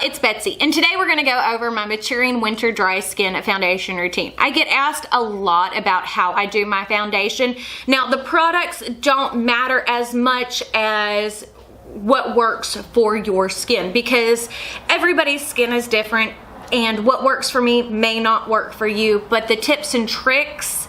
it's Betsy, and today we're gonna go over my maturing winter dry skin foundation routine. I get asked a lot about how I do my foundation. Now, the products don't matter as much as what works for your skin, because everybody's skin is different, and what works for me may not work for you, but the tips and tricks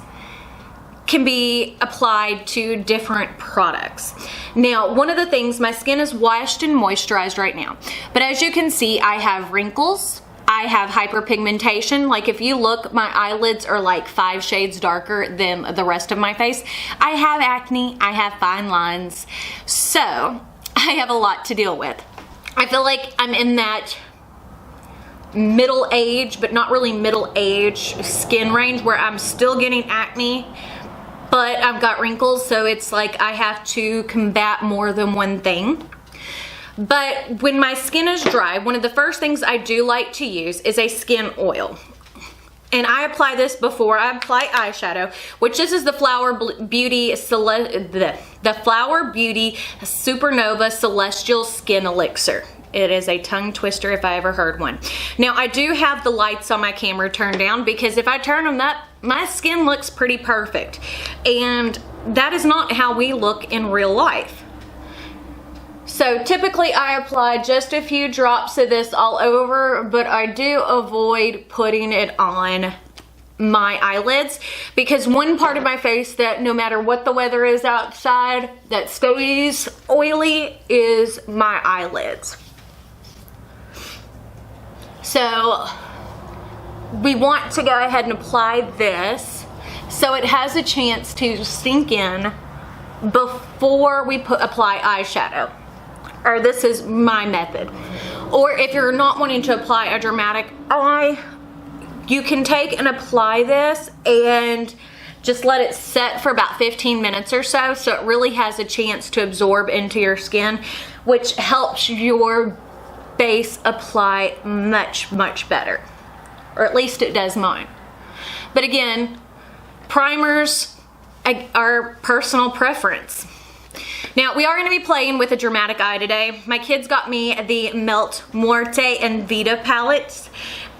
can be applied to different products. Now, one of the things, my skin is washed and moisturized right now, but as you can see, I have wrinkles, I have hyperpigmentation. Like if you look, my eyelids are like 5 shades darker than the rest of my face. I have acne, I have fine lines, so I have a lot to deal with. I feel like I'm in that middle age, but not really middle age skin range where I'm still getting acne, but I've got wrinkles, so it's like I have to combat more than one thing. But when my skin is dry, one of the first things I do like to use is a skin oil. And I apply this before I apply eyeshadow, which this is the Flower Beauty Supernova Celestial Skin Elixir. It is a tongue twister if I ever heard one. Now, I do have the lights on my camera turned down because if I turn them up, my skin looks pretty perfect. And that is not how we look in real life. So typically I apply just a few drops of this all over, but I do avoid putting it on my eyelids, because one part of my face that no matter what the weather is outside that stays oily is my eyelids. So we want to go ahead and apply this so it has a chance to sink in before we apply eyeshadow. Or this is my method. Or if you're not wanting to apply a dramatic eye, you can take and apply this and just let it set for about 15 minutes or so, so it really has a chance to absorb into your skin, which helps your base apply much, much better. Or at least it does mine. But again, primers are personal preference. Now, we are going to be playing with a dramatic eye today. My kids got me the Melt, Muerte, and Vita palettes.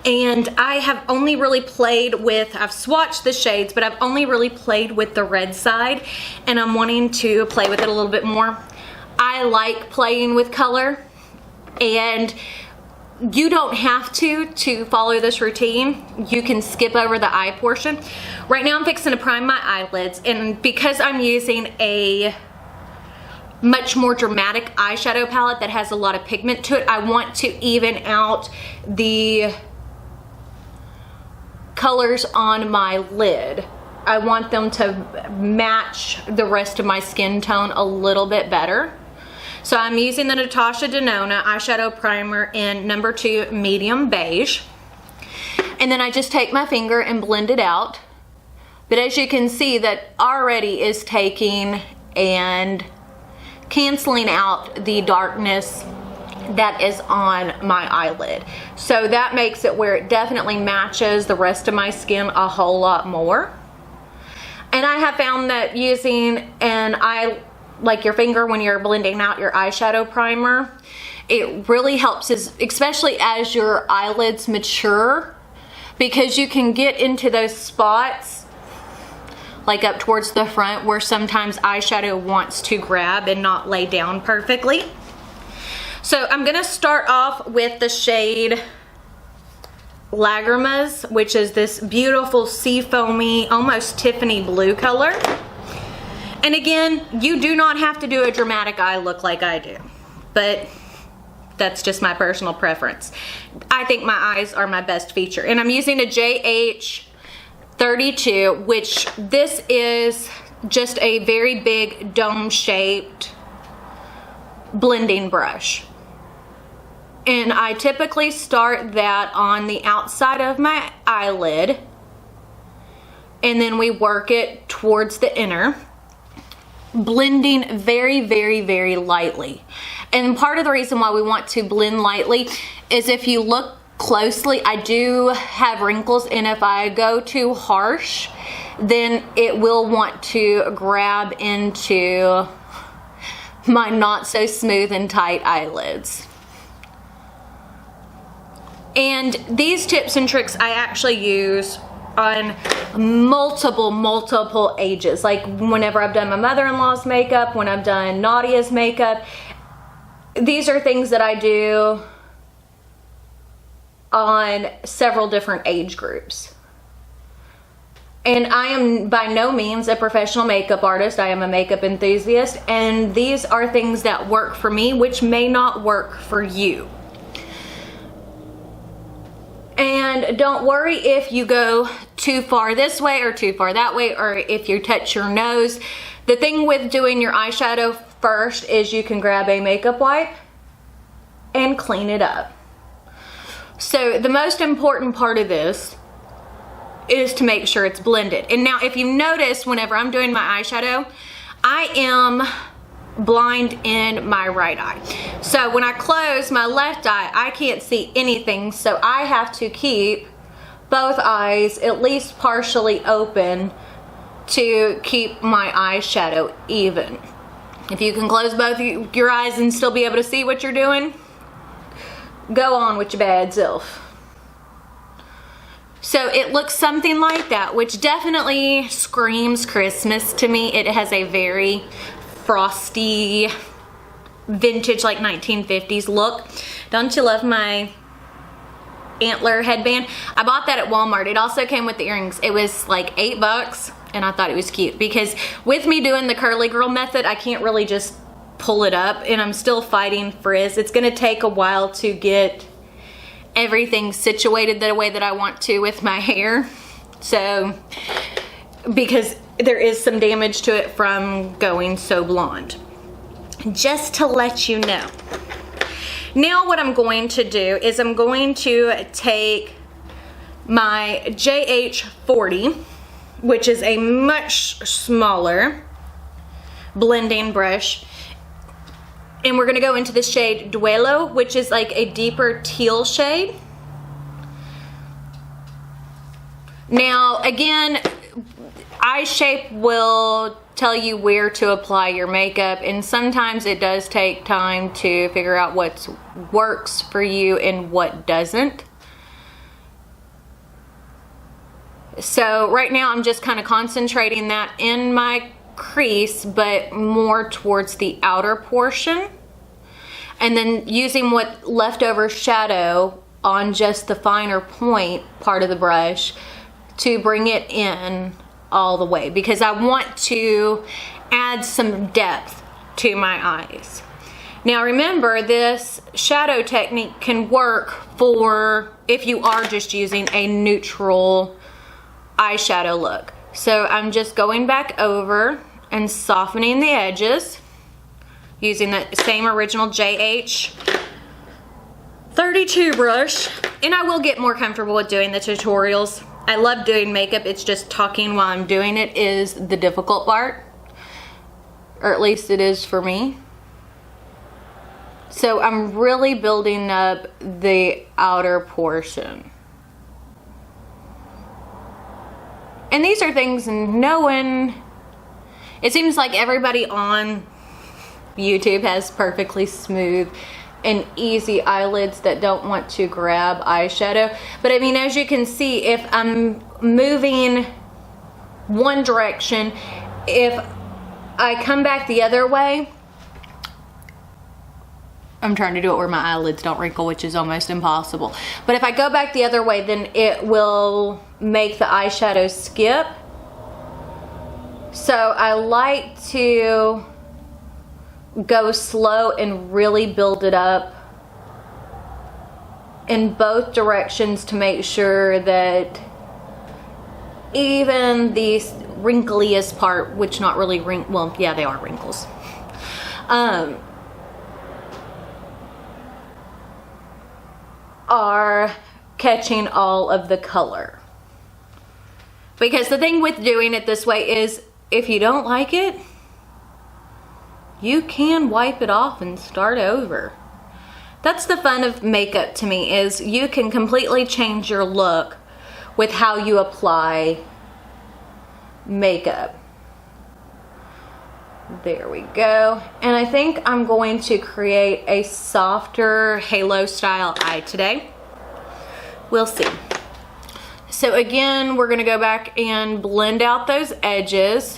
And I have only really played with, I've swatched the shades, but I've only really played with the red side. And I'm wanting to play with it a little bit more. I like playing with color. And you don't have to follow this routine. You can skip over the eye portion. Right now I'm fixing to prime my eyelids. And because I'm using a much more dramatic eyeshadow palette that has a lot of pigment to it, I want to even out the colors on my lid. I want them to match the rest of my skin tone a little bit better. So I'm using the Natasha Denona eyeshadow primer in number 2 medium beige. And then I just take my finger and blend it out. But as you can see, that already is taking and canceling out the darkness that is on my eyelid. So that makes it where it definitely matches the rest of my skin a whole lot more. And I have found that using like your finger when you're blending out your eyeshadow primer, it really helps, especially as your eyelids mature, because you can get into those spots like up towards the front where sometimes eyeshadow wants to grab and not lay down perfectly. So I'm gonna start off with the shade Lagrimas, which is this beautiful sea foamy, almost Tiffany blue color. And again, you do not have to do a dramatic eye look like I do, but that's just my personal preference. I think my eyes are my best feature. And I'm using a JH32, which this is just a very big dome-shaped blending brush. And I typically start that on the outside of my eyelid, and then we work it towards the inner, blending very, very, very lightly. And part of the reason why we want to blend lightly is if you look closely, I do have wrinkles, and if I go too harsh, then it will want to grab into my not so smooth and tight eyelids. And these tips and tricks I actually use on multiple ages. Like whenever I've done my mother-in-law's makeup, when I've done Nadia's makeup, these are things that I do on several different age groups. And I am by no means a professional makeup artist. I am a makeup enthusiast, and these are things that work for me, which may not work for you. And don't worry if you go too far this way or too far that way, or if you touch your nose. The thing with doing your eyeshadow first is you can grab a makeup wipe and clean it up. So the most important part of this is to make sure it's blended. And now if you notice, whenever I'm doing my eyeshadow, I am blind in my right eye. So when I close my left eye, I can't see anything, so I have to keep both eyes at least partially open to keep my eyeshadow even. If you can close both your eyes and still be able to see what you're doing, go on with your bad self. So it looks something like that, which definitely screams Christmas to me. It has a very frosty, vintage, like 1950s look. Don't you love my antler headband? I bought that at Walmart. It also came with the earrings. It was like $8, and I thought it was cute because with me doing the curly girl method, I can't really just pull it up, and I'm still fighting frizz. It's gonna take a while to get everything situated the way that I want to with my hair. So, because there is some damage to it from going so blonde. Just to let you know. Now what I'm going to do is I'm going to take my JH40, which is a much smaller blending brush, and we're gonna go into the shade Duelo, which is like a deeper teal shade. Now again, eye shape will tell you where to apply your makeup, and sometimes it does take time to figure out what works for you and what doesn't. So right now I'm just kind of concentrating that in my crease, but more towards the outer portion, and then using what leftover shadow on just the finer point part of the brush to bring it in all the way, because I want to add some depth to my eyes. Now remember, this shadow technique can work for if you are just using a neutral eyeshadow look. So I'm just going back over and softening the edges using that same original JH32 brush. And I will get more comfortable with doing the tutorials. I love doing makeup, it's just talking while I'm doing it is the difficult part. Or at least it is for me. So I'm really building up the outer portion. And these are things no one, it seems like everybody on YouTube has perfectly smooth and easy eyelids that don't want to grab eyeshadow. But I mean, as you can see, if I'm moving one direction, if I come back the other way, I'm trying to do it where my eyelids don't wrinkle, which is almost impossible. But if I go back the other way, then it will make the eyeshadow skip. So I like to go slow and really build it up in both directions to make sure that even the wrinkliest part, which not really well, yeah, they are wrinkles, are catching all of the color. Because the thing with doing it this way is if you don't like it, you can wipe it off and start over. That's the fun of makeup to me, is you can completely change your look with how you apply makeup. There we go. And I think I'm going to create a softer halo style eye today. We'll see. So again, we're gonna go back and blend out those edges.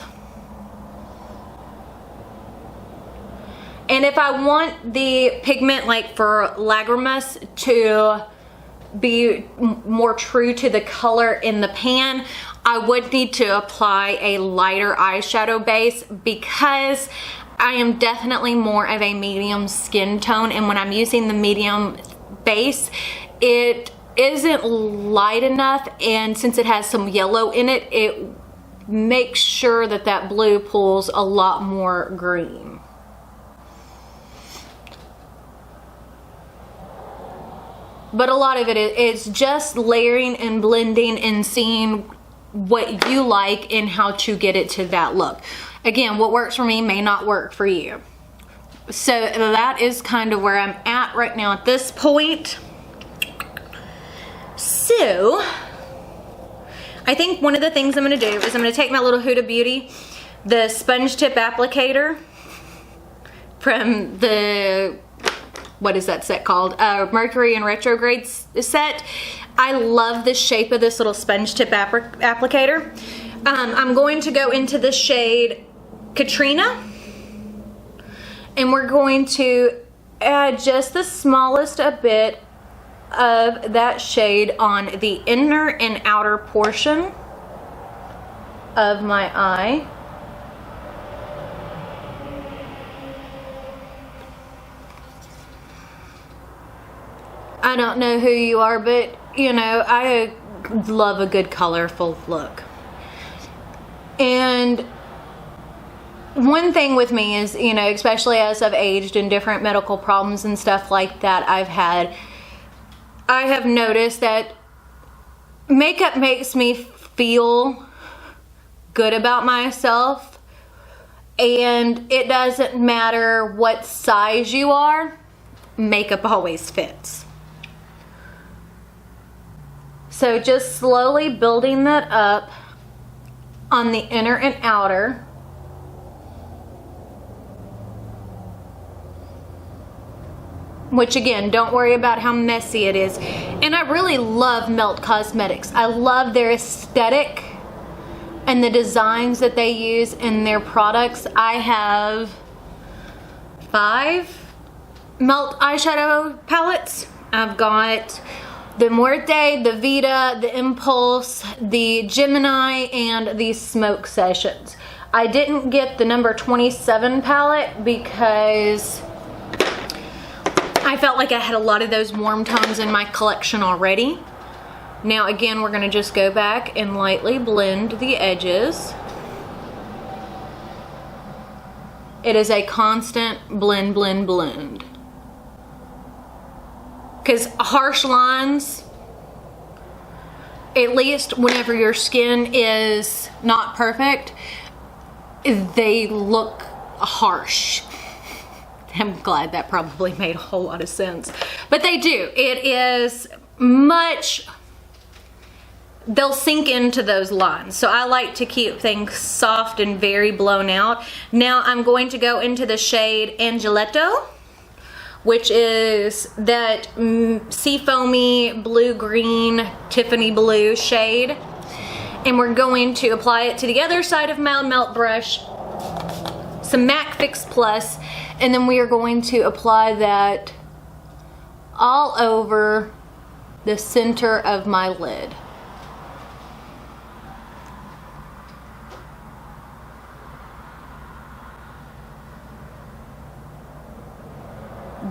And if I want the pigment, like for Lagrimas, to be more true to the color in the pan, I would need to apply a lighter eyeshadow base, because I am definitely more of a medium skin tone, and when I'm using the medium base, it isn't light enough, and since it has some yellow in it, it makes sure that that blue pulls a lot more green. But a lot of it is just layering and blending and seeing what you like and how to get it to that look. Again, what works for me may not work for you. So that is kind of where I'm at right now at this point. So I think one of the things I'm gonna do is I'm gonna take my little Huda Beauty, the sponge tip applicator from the, what is that set called? Mercury and Retrograde set. I love the shape of this little sponge tip applicator. I'm going to go into the shade Katrina, and we're going to add just the smallest a bit of that shade on the inner and outer portion of my eye. I don't know who you are, but you know, I love a good colorful look. And one thing with me is, you know, especially as I've aged and different medical problems and stuff like that I've had, I have noticed that makeup makes me feel good about myself, and it doesn't matter what size you are, makeup always fits. So just slowly building that up on the inner and outer. Which again, don't worry about how messy it is. And I really love Melt Cosmetics. I love their aesthetic and the designs that they use in their products. I have 5 Melt eyeshadow palettes. I've got the Muerte, the Vita, the Impulse, the Gemini, and the Smoke Sessions. I didn't get the number 27 palette because I felt like I had a lot of those warm tones in my collection already. Now again, we're gonna just go back and lightly blend the edges. It is a constant blend, blend, blend. Because harsh lines, at least whenever your skin is not perfect, they look harsh. I'm glad that probably made a whole lot of sense. But they do. It is much, they'll sink into those lines. So I like to keep things soft and very blown out. Now I'm going to go into the shade Angeletto, which is that seafoamy blue-green Tiffany blue shade. And we're going to apply it to the other side of my melt brush, some MAC Fix Plus, and then we are going to apply that all over the center of my lid.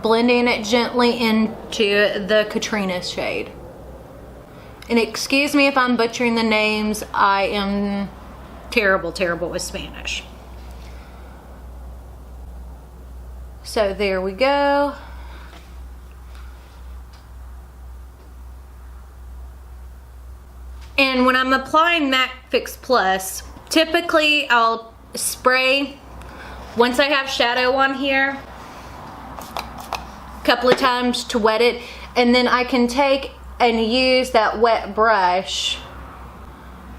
Blending it gently into the Katrina shade. And excuse me if I'm butchering the names, I am terrible with Spanish. So there we go. And when I'm applying MAC Fix Plus, typically I'll spray once I have shadow on here a couple of times to wet it, and then I can take and use that wet brush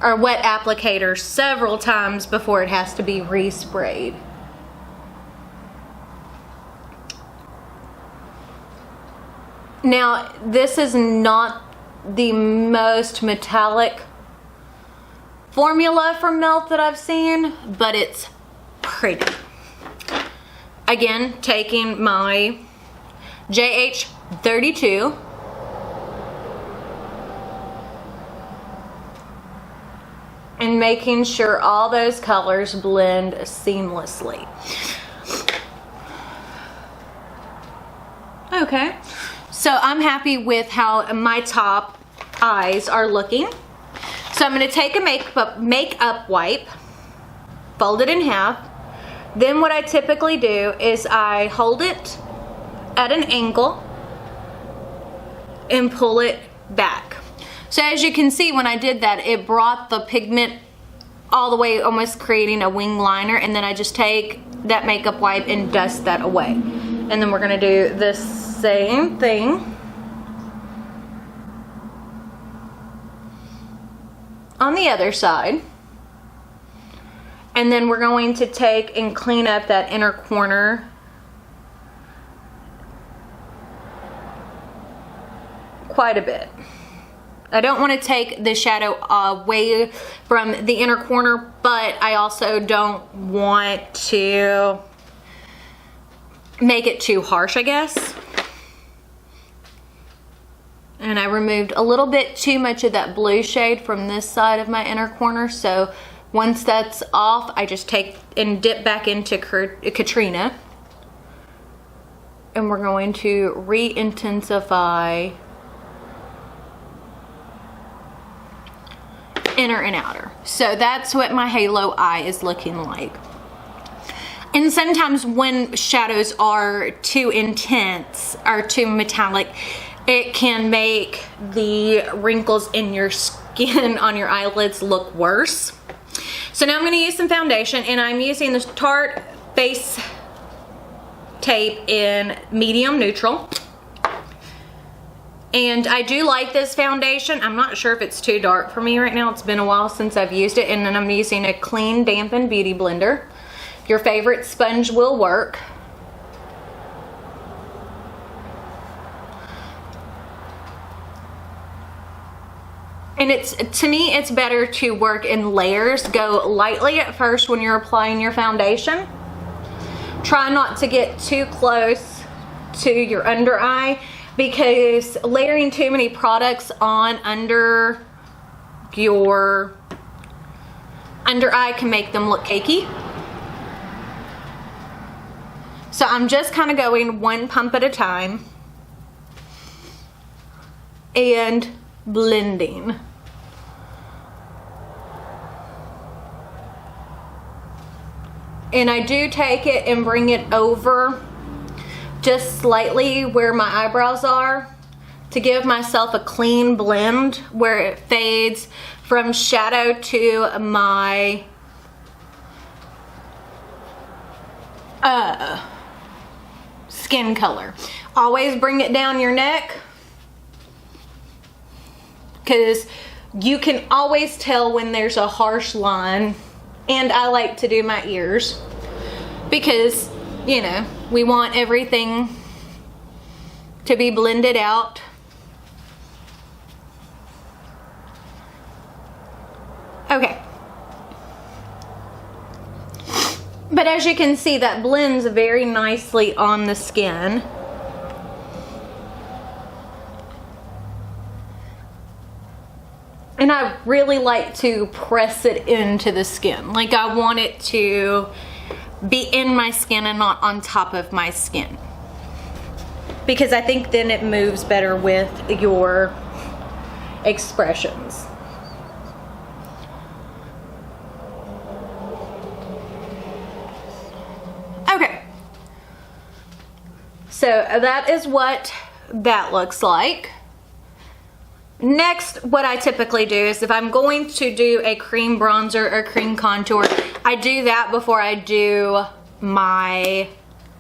or wet applicator several times before it has to be resprayed. Now, this is not the most metallic formula for Melt that I've seen, but it's pretty. Again, taking my JH32 and making sure all those colors blend seamlessly. Okay, so I'm happy with how my top eyes are looking. So I'm going to take a makeup wipe, fold it in half. Then what I typically do is I hold it at an angle and pull it back. So as you can see, when I did that, it brought the pigment all the way, almost creating a wing liner, and then I just take that makeup wipe and dust that away. And then we're gonna do the same thing on the other side. And then we're going to take and clean up that inner corner quite a bit. I don't want to take the shadow away from the inner corner, but I also don't want to make it too harsh, I guess. And I removed a little bit too much of that blue shade from this side of my inner corner, so once that's off, I just take and dip back into Katrina. And we're going to re-intensify inner and outer. So that's what my halo eye is looking like. And sometimes when shadows are too intense or too metallic, it can make the wrinkles in your skin on your eyelids look worse. So now I'm going to use some foundation, and I'm using the Tarte Face Tape in medium neutral. And I do like this foundation. I'm not sure if it's too dark for me right now. It's been a while since I've used it. And then I'm using a clean dampened beauty blender. Your favorite sponge will work. And to me, it's better to work in layers. Go lightly at first when you're applying your foundation. Try not to get too close to your under eye, because layering too many products on under your under eye can make them look cakey. So I'm just kind of going one pump at a time and blending. And I do take it and bring it over just slightly where my eyebrows are to give myself a clean blend where it fades from shadow to my skin color. Always bring it down your neck, because you can always tell when there's a harsh line. And I like to do my ears because, you know, we want everything to be blended out. Okay. But as you can see, that blends very nicely on the skin. And I really like to press it into the skin. Like, I want it to be in my skin and not on top of my skin, because I think then it moves better with your expressions. Okay. So that is what that looks like. Next, what I typically do is if I'm going to do a cream bronzer or cream contour, I do that before I do my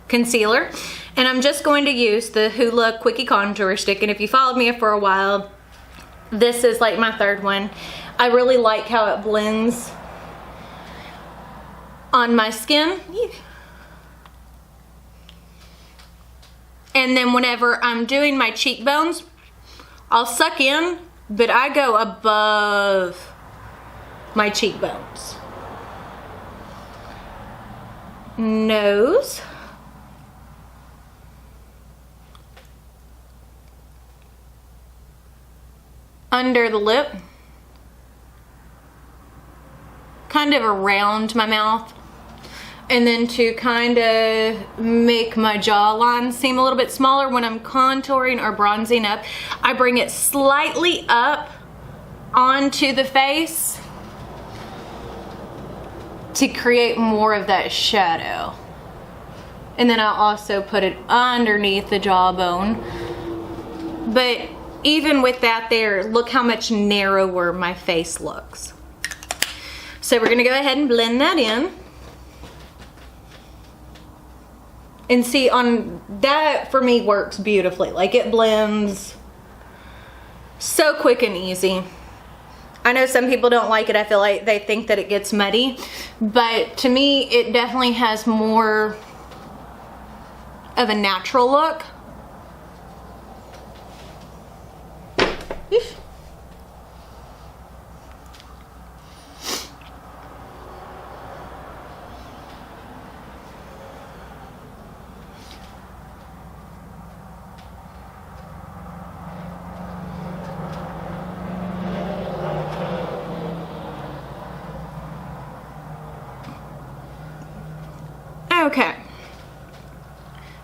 concealer. And I'm just going to use the Hoola Quickie Contour Stick. And if you followed me for a while, this is like my third one. I really like how it blends on my skin. And then whenever I'm doing my cheekbones, I'll suck in but I go above my cheekbones. Nose. Under the lip. Kind of around my mouth. And then to kind of make my jawline seem a little bit smaller when I'm contouring or bronzing up, I bring it slightly up onto the face to create more of that shadow. And then I'll also put it underneath the jawbone. But even with that there, look how much narrower my face looks. So we're gonna go ahead and blend that in. And see, on that for me works beautifully. Like, it blends so quick and easy. I know some people don't like it. I feel like they think that it gets muddy, but to me it definitely has more of a natural look. Eesh. Okay,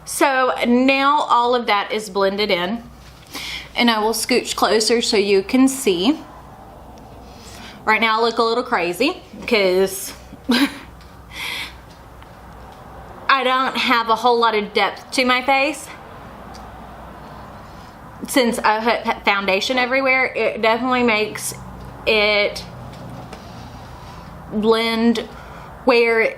so now all of that is blended in, and I will scooch closer so you can see. Right now I look a little crazy because I don't have a whole lot of depth to my face. Since I put foundation everywhere, it definitely makes it blend where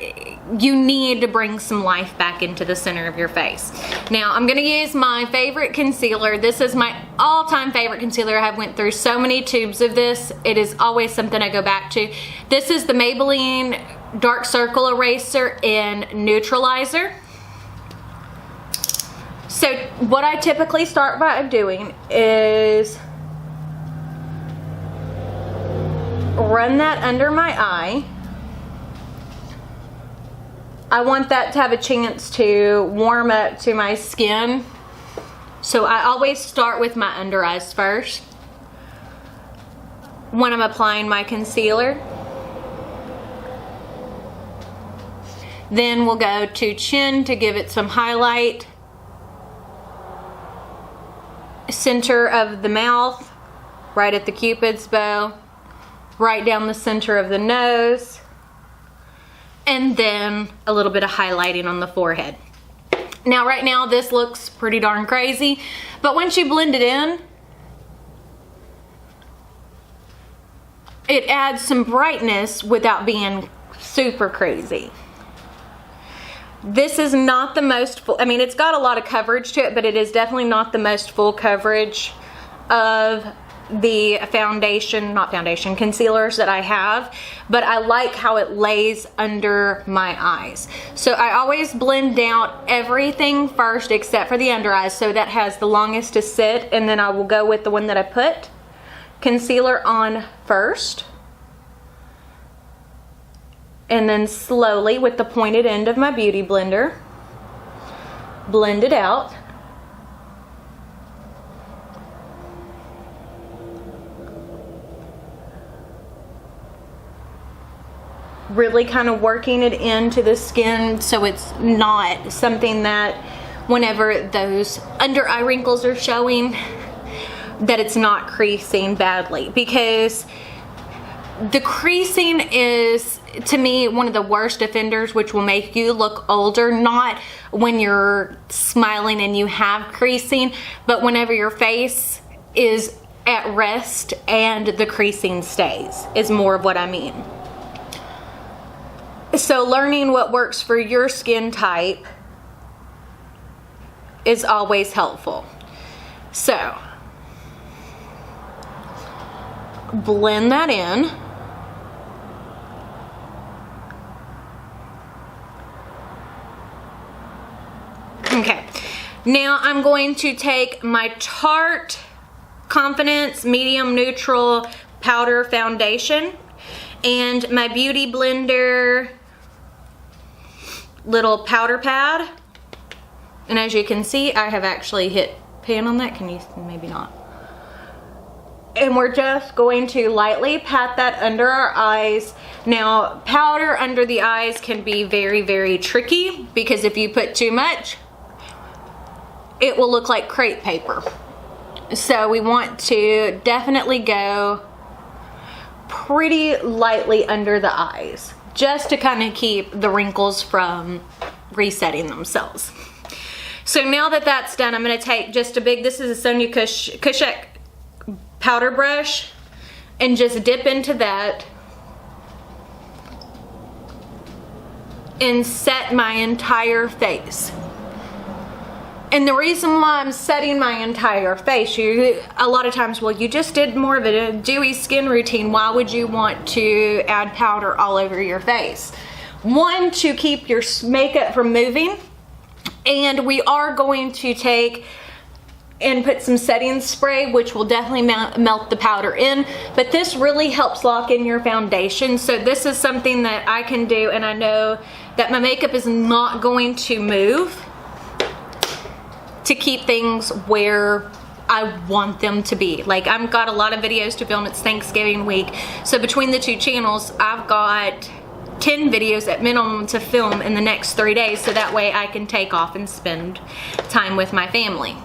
you need to bring some life back into the center of your face. Now I'm gonna use my favorite concealer. This is my all-time favorite concealer. I have went through so many tubes of this. It is always something I go back to. This is the Maybelline Dark Circle Eraser in Neutralizer. So what I typically start by doing is run that under my eye. I want that to have a chance to warm up to my skin. So I always start with my under eyes first when I'm applying my concealer. Then we'll go to chin to give it some highlight. Center of the mouth, right at the Cupid's bow, right down the center of the nose, and then a little bit of highlighting on the forehead. Now right now this looks pretty darn crazy, but once you blend it in, it adds some brightness without being super crazy. This is not the most full, I mean, it's got a lot of coverage to it, but it is definitely not the most full coverage of the foundation, not foundation, concealers that I have, but I like how it lays under my eyes. So I always blend out everything first except for the under eyes, so that has the longest to sit, and then I will go with the one that I put concealer on first. And then slowly with the pointed end of my beauty blender, blend it out. Really kind of working it into the skin so it's not something that whenever those under eye wrinkles are showing, that it's not creasing badly, because the creasing is, to me, one of the worst offenders, which will make you look older. Not when you're smiling and you have creasing, but whenever your face is at rest and the creasing stays, is more of what I mean. So learning what works for your skin type is always helpful. So blend that in. Okay, now I'm going to take my Tarte Confidence Medium Neutral Powder Foundation, and my Beauty Blender little powder pad. And as you can see, I have actually hit pan on that. Can you? Maybe not. And we're just going to lightly pat that under our eyes. Now, powder under the eyes can be very, very tricky because if you put too much, it will look like crepe paper. So we want to definitely go pretty lightly under the eyes, just to kind of keep the wrinkles from resetting themselves. So now that that's done, I'm going to take just a big, this is a Sonia Kushek powder brush, and just dip into that and set my entire face. And the reason why I'm setting my entire face, a lot of times, well, you just did more of a dewy skin routine. Why would you want to add powder all over your face? One, to keep your makeup from moving. And we are going to take and put some setting spray, which will definitely melt the powder in. But this really helps lock in your foundation. So this is something that I can do, and I know that my makeup is not going to move, to keep things where I want them to be. Like, I've got a lot of videos to film. It's Thanksgiving week. So between the two channels, I've got 10 videos at minimum to film in the next 3 days, so that way I can take off and spend time with my family.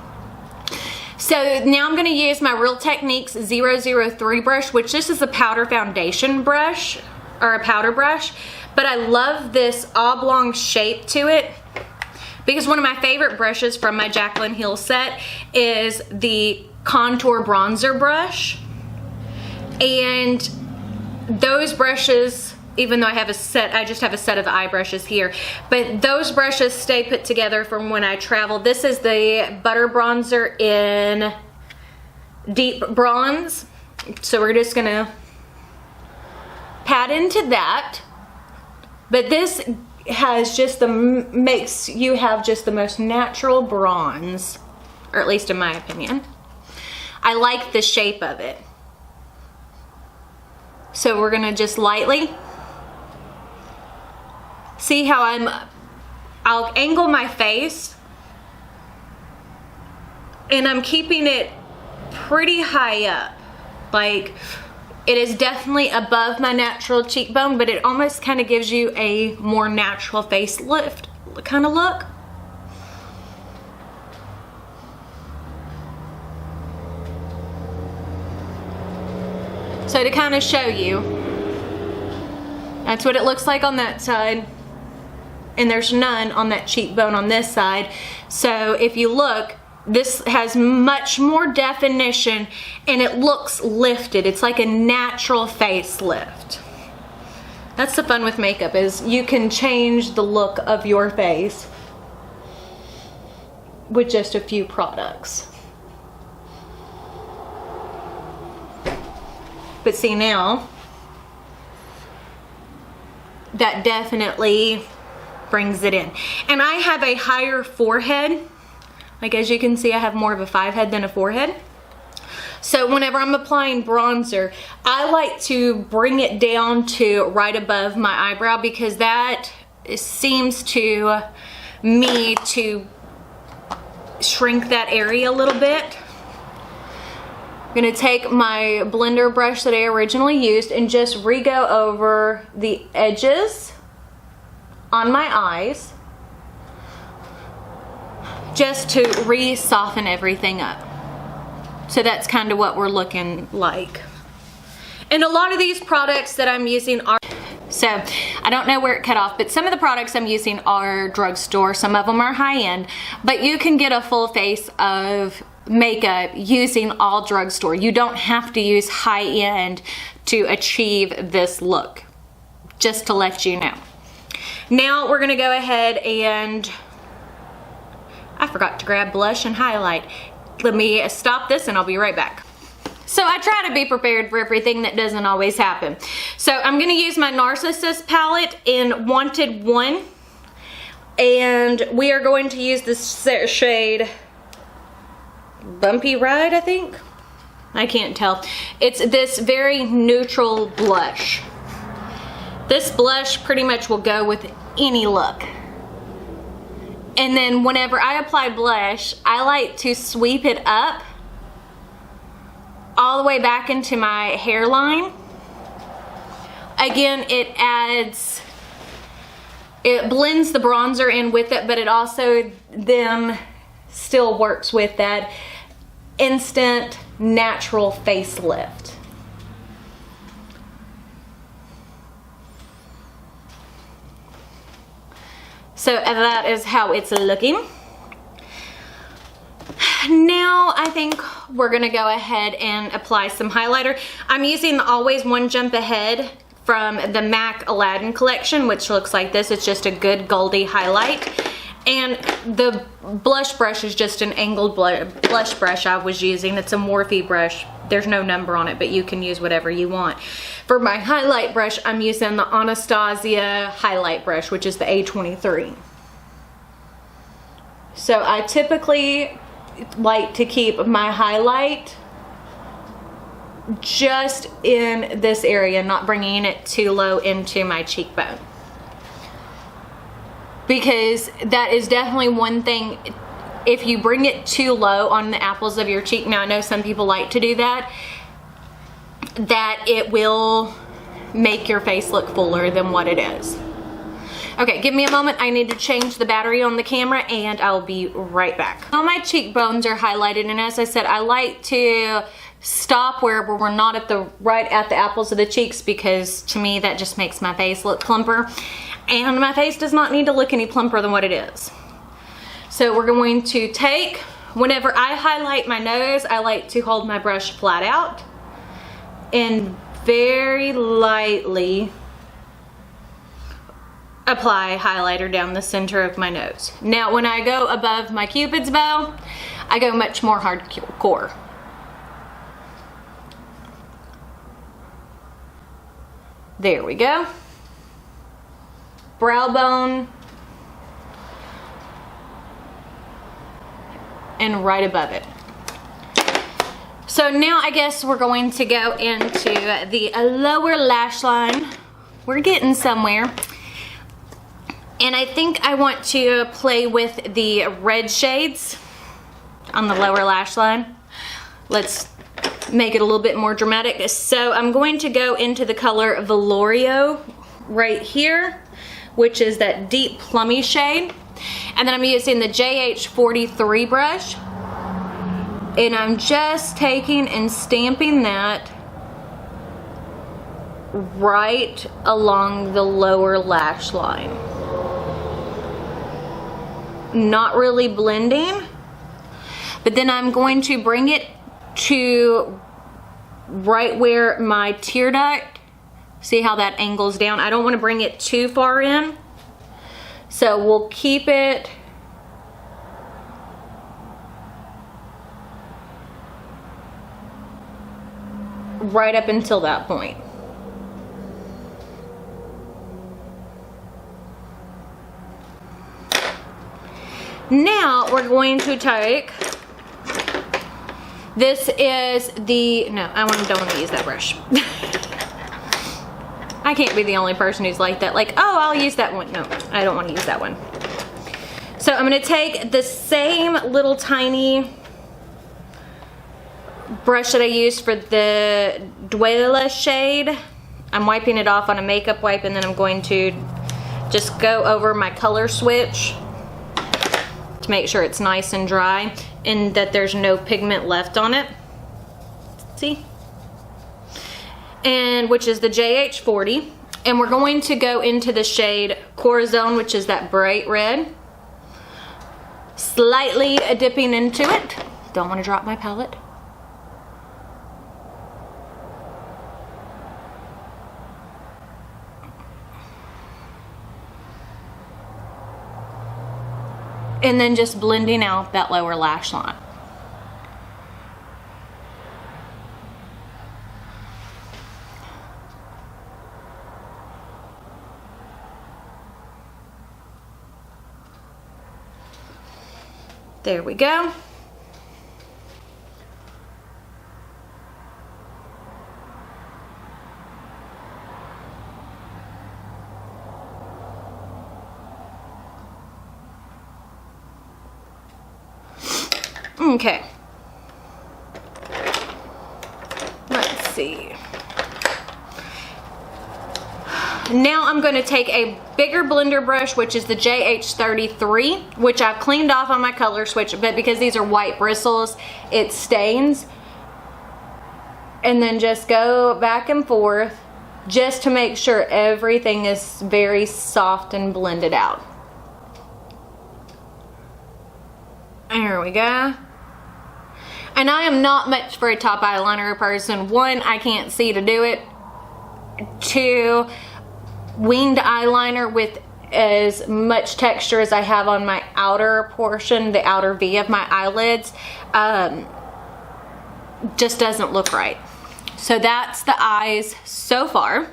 So now I'm going to use my Real Techniques 003 brush, which this is a powder foundation brush, or a powder brush, but I love this oblong shape to it because one of my favorite brushes from my Jaclyn Hill set is the contour bronzer brush. And those brushes, even though I have a set, I just have a set of eye brushes here, but those brushes stay put together from when I travel. This is the Butter Bronzer in Deep Bronze. So we're just gonna pat into that. But this has just makes you have just the most natural bronze, or at least in my opinion. I like the shape of it. So we're gonna just lightly, see how I'll angle my face, and I'm keeping it pretty high up. Like, it is definitely above my natural cheekbone, but it almost kind of gives you a more natural facelift kind of look. So to kind of show you, that's what it looks like on that side. And there's none on that cheekbone on this side. So if you look, this has much more definition and it looks lifted. It's like a natural facelift. That's the fun with makeup, is you can change the look of your face with just a few products. But see now, that definitely brings it in. And I have a higher forehead. Like, as you can see, I have more of a 5 head than a 4 head. So whenever I'm applying bronzer, I like to bring it down to right above my eyebrow, because that seems to me to shrink that area a little bit. I'm gonna take my blender brush that I originally used and just re-go over the edges on my eyes, just to re-soften everything up. So that's kind of what we're looking like. And a lot of these products that I'm using are, so I don't know where it cut off, but some of the products I'm using are drugstore, some of them are high-end, but you can get a full face of makeup using all drugstore. You don't have to use high-end to achieve this look, just to let you know. Now we're gonna go ahead and, I forgot to grab blush and highlight. Let me stop this and I'll be right back. So I try to be prepared for everything that doesn't always happen. So I'm gonna use my Narcissus palette in Wanted 1. And we are going to use this shade Bumpy Ride, I think. I can't tell. It's this very neutral blush. This blush pretty much will go with any look. And then whenever I apply blush, I like to sweep it up all the way back into my hairline. Again, it blends the bronzer in with it, but it also then still works with that instant natural facelift. So that is how it's looking. Now I think we're gonna go ahead and apply some highlighter. I'm using the Always One Jump Ahead from the MAC Aladdin collection, which looks like this. It's just a good goldy highlight. And the blush brush is just an angled blush brush I was using. It's a Morphe brush. There's no number on it, but you can use whatever you want. For my highlight brush, I'm using the Anastasia highlight brush, which is the A23. So I typically like to keep my highlight just in this area, not bringing it too low into my cheekbone. Because that is definitely one thing, if you bring it too low on the apples of your cheek, now I know some people like to do that, that it will make your face look fuller than what it is. Okay, give me a moment. I need to change the battery on the camera and I'll be right back. All my cheekbones are highlighted, and as I said, I like to stop where we're not right at the apples of the cheeks, because to me that just makes my face look plumper, and my face does not need to look any plumper than what it is. So we're going to take, whenever I highlight my nose, I like to hold my brush flat out and very lightly apply highlighter down the center of my nose. Now when I go above my Cupid's bow, I go much more hardcore. There we go. Brow bone. And right above it. So now I guess we're going to go into the lower lash line. We're getting somewhere. And I think I want to play with the red shades on the lower lash line. Let's make it a little bit more dramatic. So I'm going to go into the color Velorio right here, which is that deep plummy shade. And then I'm using the JH43 brush. And I'm just taking and stamping that right along the lower lash line. Not really blending, but then I'm going to bring it to right where my tear duct, see how that angles down? I don't want to bring it too far in, so we'll keep it right up until that point. Now we're going to take, this is the, no, don't want to use that brush. I can't be the only person who's like that, like, oh, I'll use that one. No, I don't want to use that one. So I'm going to take the same little tiny brush that I used for the Duela shade. I'm wiping it off on a makeup wipe, and then I'm going to just go over my color switch to make sure it's nice and dry and that there's no pigment left on it. See? And which is the JH40. And we're going to go into the shade Corazon, which is that bright red. Slightly dipping into it. Don't want to drop my palette. And then just blending out that lower lash line. There we go. Okay. Let's see. Now I'm going to take a bigger blender brush, which is the JH33, which I've cleaned off on my color switch, but because these are white bristles, it stains. And then just go back and forth just to make sure everything is very soft and blended out. There we go. And I am not much for a top eyeliner person. One, I can't see to do it. Two, winged eyeliner with as much texture as I have on my outer portion, the outer V of my eyelids, just doesn't look right. So that's the eyes so far.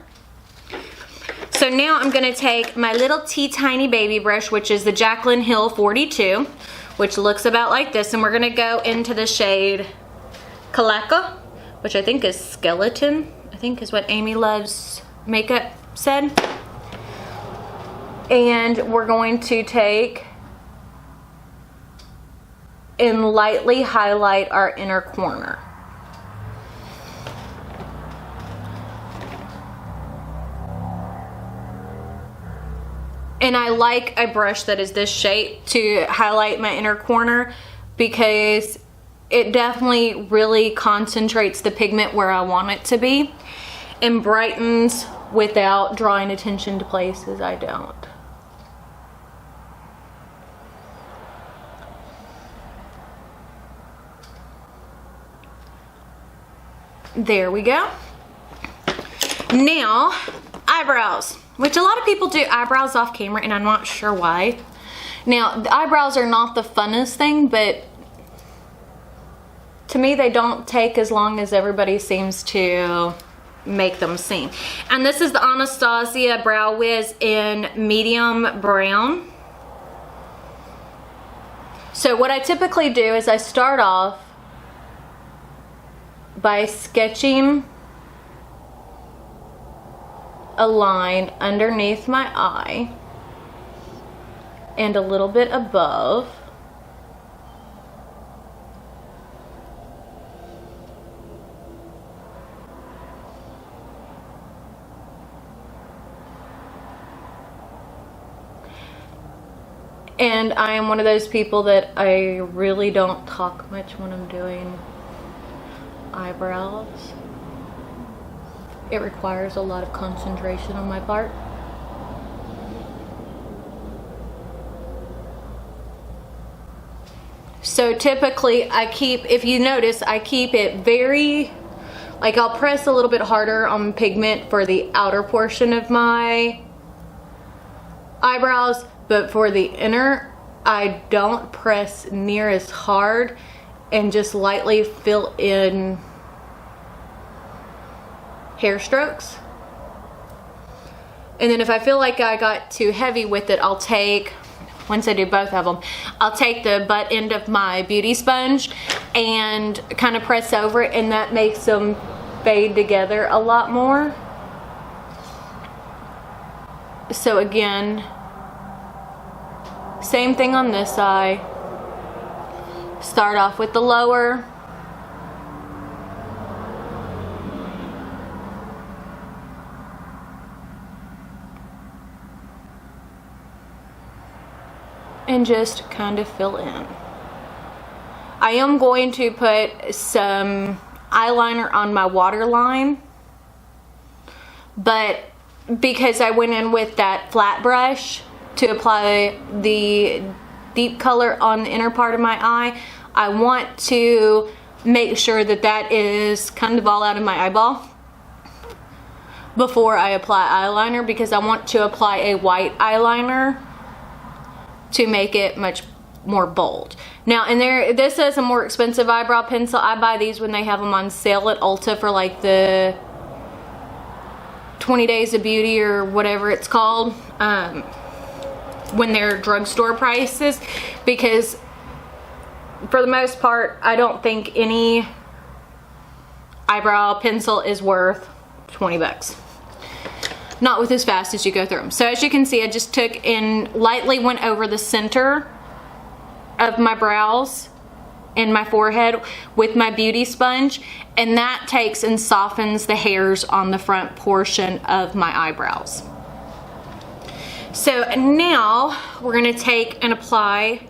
So now I'm going to take my little tiny baby brush, which is the Jaclyn Hill 42, which looks about like this, and we're going to go into the shade Calaca, which I think is Skeleton, I think is what Amy Loves Makeup said. And we're going to take and lightly highlight our inner corner. And I like a brush that is this shape to highlight my inner corner because it definitely really concentrates the pigment where I want it to be and brightens without drawing attention to places I don't. There we go. Now, eyebrows, which a lot of people do eyebrows off camera, and I'm not sure why. Now, the eyebrows are not the funnest thing, but to me, they don't take as long as everybody seems to make them seem. And this is the Anastasia Brow Wiz in medium brown. So what I typically do is I start off by sketching a line underneath my eye and a little bit above. And I am one of those people that I really don't talk much when I'm doing eyebrows. It requires a lot of concentration on my part. So typically I keep, if you notice, I keep it very, like I'll press a little bit harder on pigment for the outer portion of my eyebrows, but for the inner, I don't press near as hard and just lightly fill in hair strokes. And then if I feel like I got too heavy with it, I'll take, once I do both of them, I'll take the butt end of my beauty sponge and kind of press over it, and that makes them fade together a lot more. So again, same thing on this side. Start off with the lower. And just kind of fill in. I am going to put some eyeliner on my waterline, but because I went in with that flat brush to apply the deep color on the inner part of my eye, I want to make sure that that is kind of all out of my eyeball before I apply eyeliner, because I want to apply a white eyeliner to make it much more bold. Now, and this is a more expensive eyebrow pencil. I buy these when they have them on sale at Ulta for like the 20 Days of Beauty or whatever it's called, when they're drugstore prices, because for the most part, I don't think any eyebrow pencil is worth 20 bucks. Not with as fast as you go through them. So as you can see, I just took and lightly went over the center of my brows in my forehead with my beauty sponge, and that takes and softens the hairs on the front portion of my eyebrows. So now we're gonna take and apply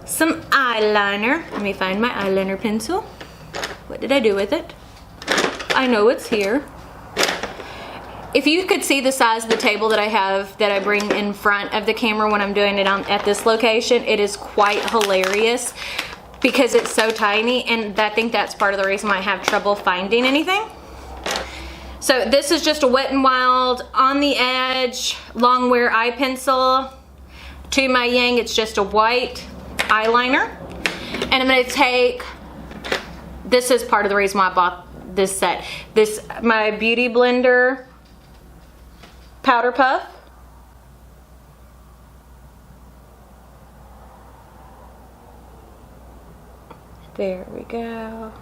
some eyeliner. Let me find my eyeliner pencil. What did I do with it? I know it's here. If you could see the size of the table that I have that I bring in front of the camera when I'm doing it at this location, it is quite hilarious because it's so tiny, and I think that's part of the reason why I have trouble finding anything. So this is just a Wet n Wild on the edge long wear eye pencil. To my Yang, it's just a white eyeliner. And I'm gonna take, this is part of the reason why I bought this set. My Beauty Blender powder puff. There we go.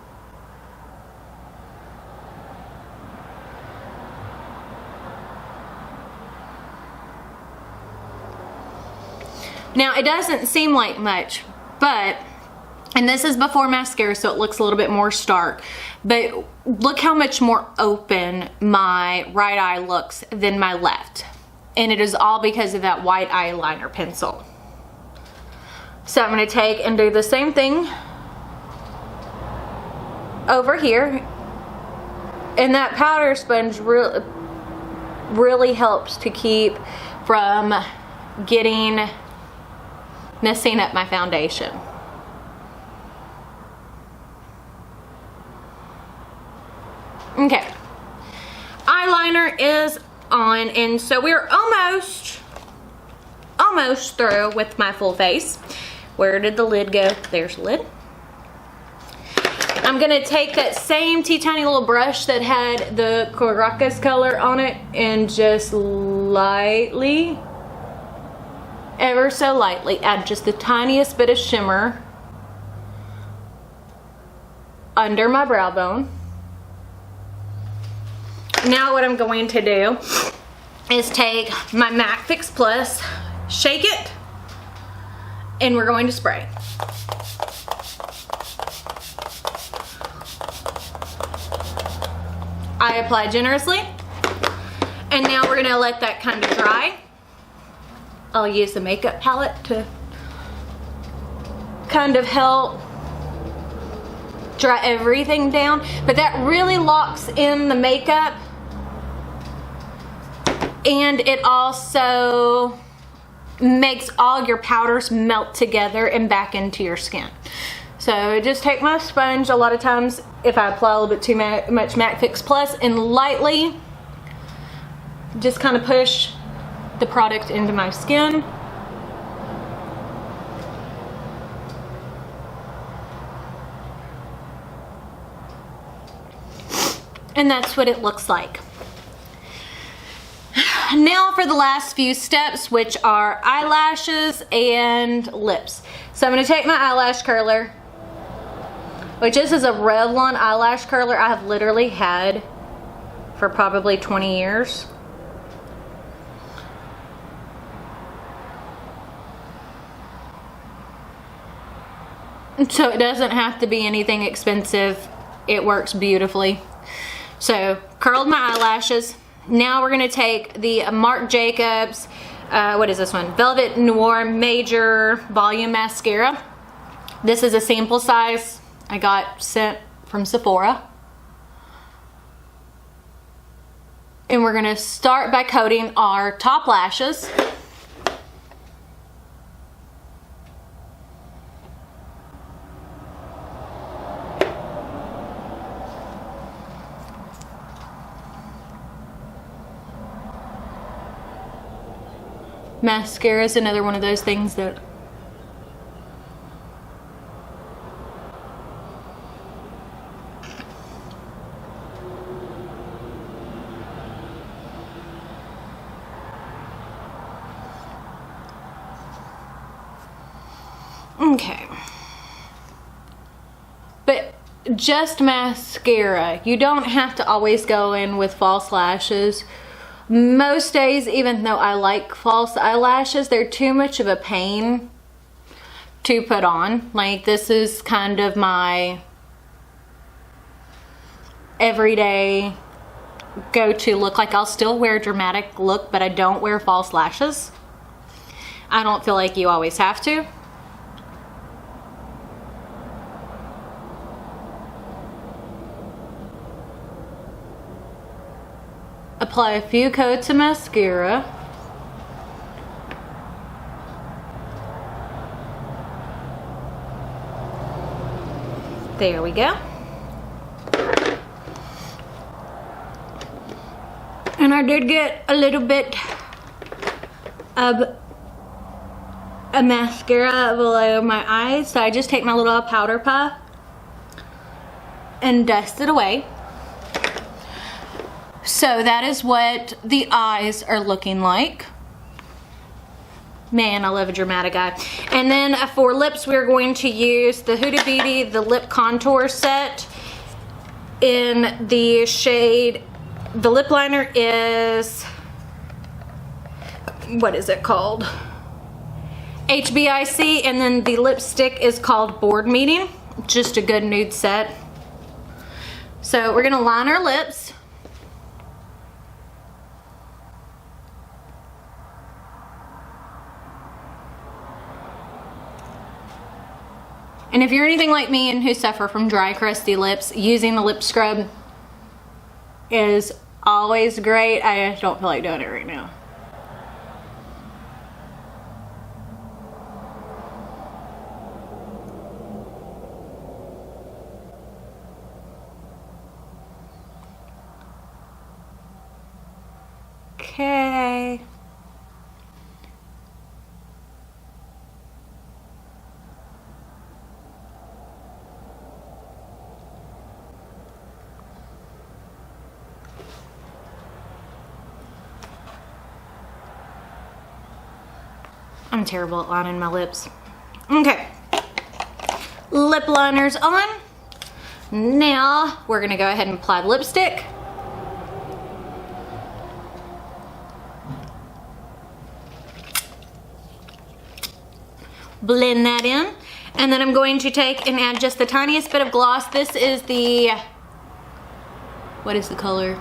Now it doesn't seem like much, but, and this is before mascara, so it looks a little bit more stark, but look how much more open my right eye looks than my left. And it is all because of that white eyeliner pencil. So I'm gonna take and do the same thing over here. And that powder sponge really helps to keep from messing up my foundation. Okay, eyeliner is on, and so we're almost through with my full face. Where did the lid go? There's the lid. I'm gonna take that same teeny little brush that had the Caracas color on it and just lightly, ever so lightly, add just the tiniest bit of shimmer under my brow bone. Now what I'm going to do is take my MAC Fix Plus, shake it, and we're going to spray. I apply generously, and now we're gonna let that kind of dry. I'll use the makeup palette to kind of help dry everything down, but that really locks in the makeup, and it also makes all your powders melt together and back into your skin. So I just take my sponge. A lot of times if I apply a little bit too much MAC Fix Plus, and lightly just kind of push the product into my skin. And that's what it looks like. Now for the last few steps, which are eyelashes and lips. So I'm going to take my eyelash curler, which this is a Revlon eyelash curler I have literally had for probably 20 years. So it doesn't have to be anything expensive. It works beautifully. So curled my eyelashes. Now we're gonna take the Marc Jacobs, what is this one? Velvet Noir Major Volume Mascara. This is a sample size I got sent from Sephora. And we're gonna start by coating our top lashes. Mascara is another one of those things that okay. But just mascara. You don't have to always go in with false lashes. Most days, even though I like false eyelashes, they're too much of a pain to put on. Like, this is kind of my everyday go-to look. Like, I'll still wear a dramatic look, but I don't wear false lashes. I don't feel like you always have to. Apply a few coats of mascara. There we go. And I did get a little bit of a mascara below my eyes, so I just take my little powder puff and dust it away. So that is what the eyes are looking like. Man, I love a dramatic eye. And then for lips, we're going to use the Huda Beauty, the lip contour set in the shade, the lip liner is, what is it called? HBIC, and then the lipstick is called Board Meeting. Just a good nude set. So we're gonna line our lips. And if you're anything like me and who suffer from dry, crusty lips, using the lip scrub is always great. I just don't feel like doing it right now. Okay. I'm terrible at lining my lips. Okay. Lip liner's on. Now we're gonna go ahead and apply the lipstick. Blend that in. And then I'm going to take and add just the tiniest bit of gloss. This is the, what is the color?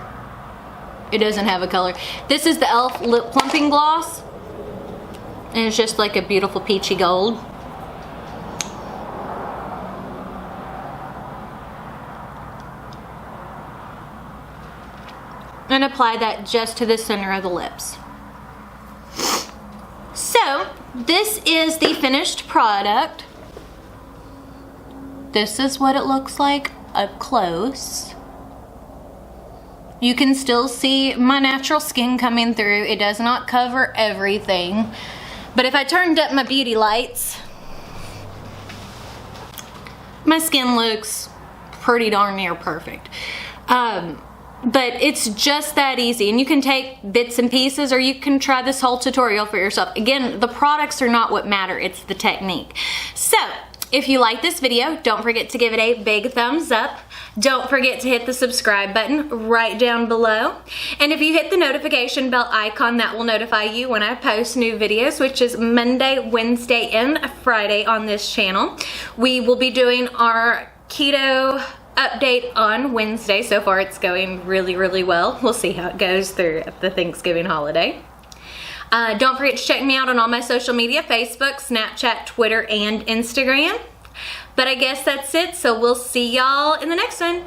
It doesn't have a color. This is the e.l.f. Lip Plumping Gloss. And it's just like a beautiful peachy gold. And apply that just to the center of the lips. So, this is the finished product. This is what it looks like up close. You can still see my natural skin coming through. It does not cover everything. But if I turned up my beauty lights, my skin looks pretty darn near perfect. But it's just that easy, and you can take bits and pieces, or you can try this whole tutorial for yourself. Again, the products are not what matter, it's the technique. So, if you like this video, don't forget to give it a big thumbs up. Don't forget to hit the subscribe button right down below. And if you hit the notification bell icon, that will notify you when I post new videos, which is Monday, Wednesday, and Friday on this channel. We will be doing our keto update on Wednesday. So far it's going really, really well. We'll see how it goes through the Thanksgiving holiday. Don't forget to check me out on all my social media, Facebook, Snapchat, Twitter, and Instagram. But I guess that's it, so we'll see y'all in the next one.